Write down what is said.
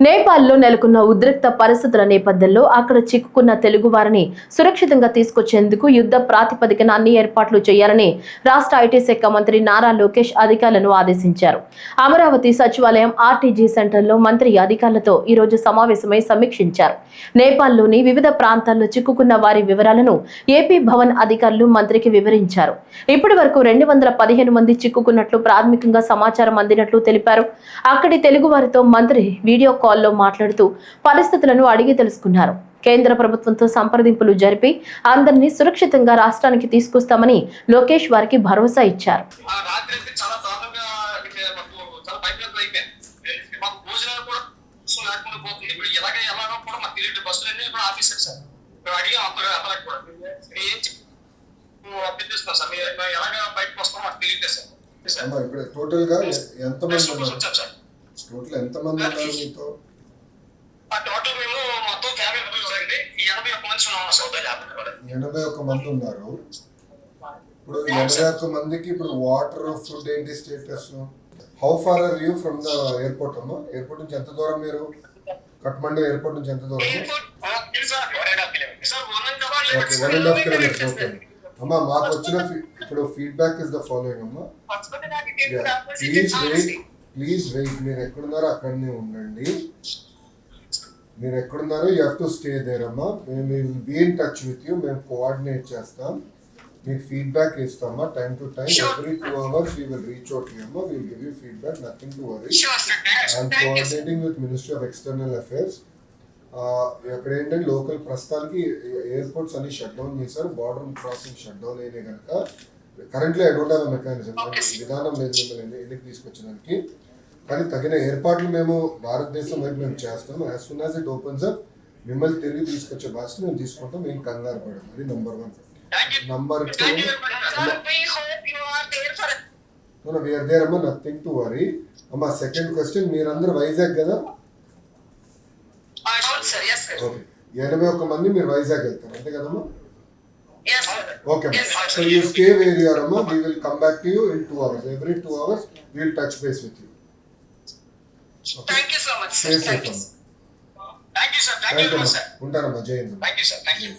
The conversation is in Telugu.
నేపాల్లో నెలకొన్న ఉద్రిక్త పరిస్థితుల నేపథ్యంలో అక్కడ చిక్కుకున్న తెలుగు వారిని సురక్షితంగా తీసుకొచ్చేందుకు యుద్ధ ప్రాతిపదికన అన్ని ఏర్పాట్లు చేయాలని రాష్ట్ర ఐటీ శాఖ మంత్రి నారా లోకేష్ అధికారులను ఆదేశించారు. అమరావతి సచివాలయం ఆర్టీజీ సెంటర్లో మంత్రి అధికారులతో ఈరోజు సమావేశమై సమీక్షించారు. నేపాల్లోని వివిధ ప్రాంతాల్లో చిక్కుకున్న వారి వివరాలను ఏపీ భవన్ అధికారులు మంత్రికి వివరించారు. ఇప్పటి వరకు 215 మంది చిక్కుకున్నట్లు ప్రాథమికంగా సమాచారం అందినట్లు తెలిపారు. అక్కడి తెలుగు వారితో మంత్రి వీడియో కాల్లో మాట్లాడుతూ పరిస్థితులను అడిగి తెలుసుకున్నారు. కేంద్ర ప్రభుత్వంతో సంప్రదింపులు జరిపి అందరినీ సురక్షితంగా రాష్ట్రానికి తీసుకొస్తామని లోకేష్ వారికి భరోసా ఇచ్చారు. టోటల్ ఎంతమంది ఉన్నారు మీతో? టోటల్ మేము మొత్తం ఫ్యామిలీ మెంబర్స్ అండి 81 మంది ఉన్నాం సౌదీ అరేబియాలో. 81 మంది ఉన్నారు. ఇప్పుడు 81 మందికి ఇప్పుడు వాటర్, ఫుడ్ ఏంటి status? How far are you from the airport అమ్మా? ఎయిర్పోర్ట్ నుంచి ఎంత దూరం మీరు? కఠ్మండు ఎయిర్పోర్ట్ నుంచి ఎంత దూరం? 1.5 కిలోమీటర్స్. ఓకే అమ్మా, మాకు వచ్చిన ఇప్పుడు ఫీడ్బ్యాక్ ఇస్ ద ఫాలోయింగ్ అమ్మా. Please wait. మీరు ఎక్కడున్నారో అక్కడనే ఉండండి. మీరు ఎక్కడున్నారో you have to stay there అమ్మా. మేము will be in touch with you. మేము కోఆర్డినేట్ చేస్తాం, మీకు ఫీడ్బ్యాక్ ఇస్తామా time to time. Every 2 hours we will reach out you అమ్మా. We will give you feedback. Nothing to worry. I'm coordinating with ministry of external affairs. ఇక్కడ ఏంటంటే లోకల్ ప్రస్తుతానికి ఎయిర్పోర్ట్స్ అన్ని షట్ డౌన్ చేశారు. బార్డర్ క్రాసింగ్ షట్ డౌన్ అయినాయి కనుక currently I don't have a mechanism. విధానం లేదు మిమ్మల్ని ఎందుకు తీసుకొచ్చడానికి. కానీ తగిన ఏర్పాట్లు మేము భారతదేశం వైపు మేము చేస్తాం. As soon as it opens up మిమ్మల్ని తిరిగి తీసుకొచ్చే బాధ్యత మేము తీసుకుంటాం. మేము కంగారు పడం. అది నంబర్ 1. నంబర్ 2, వీఆర్ దేర్ అమ్మా. నథింగ్ టు వరీ అమ్మా. సెకండ్ క్వశ్చన్, మీరందరూ వైజాగ్ కదా? ఓకే, 81 మంది మీరు వైజాగ్ వెళ్తారు అంతే కదమ్మా? Okay, so you stay where you are, Amma. We will come back to you in 2 hours. Every 2 hours, we will touch base with you. Okay. Thank you so much, sir. Thank you, sir. Thank you, sir. Thank you, sir. Untanamma, Jai Hind. Thank you, sir. Thank you.